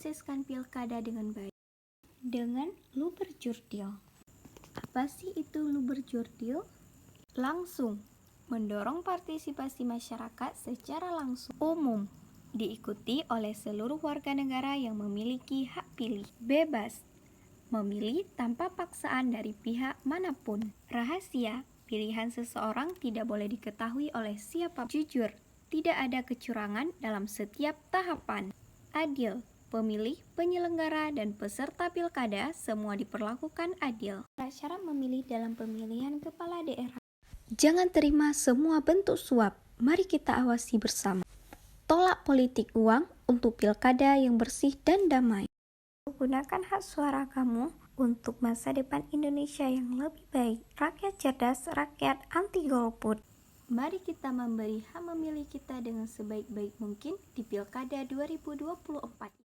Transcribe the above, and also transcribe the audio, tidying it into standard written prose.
menyukseskan pilkada dengan baik. Dengan Luberjurdil. Apa sih itu Luberjurdil? Langsung, mendorong partisipasi masyarakat secara langsung, umum, diikuti oleh seluruh warga negara yang memiliki hak pilih, bebas, memilih tanpa paksaan dari pihak manapun, rahasia, pilihan seseorang tidak boleh diketahui oleh siapapun, jujur, tidak ada kecurangan dalam setiap tahapan, adil, pemilih, penyelenggara, dan peserta pilkada semua diperlakukan adil. Syarat memilih dalam pemilihan kepala daerah. Jangan terima semua bentuk suap, mari kita awasi bersama. Tolak politik uang untuk pilkada yang bersih dan damai. Gunakan hak suara kamu untuk masa depan Indonesia yang lebih baik. Rakyat cerdas, rakyat anti golput. Mari kita memberi hak memilih kita dengan sebaik-baik mungkin di Pilkada 2024.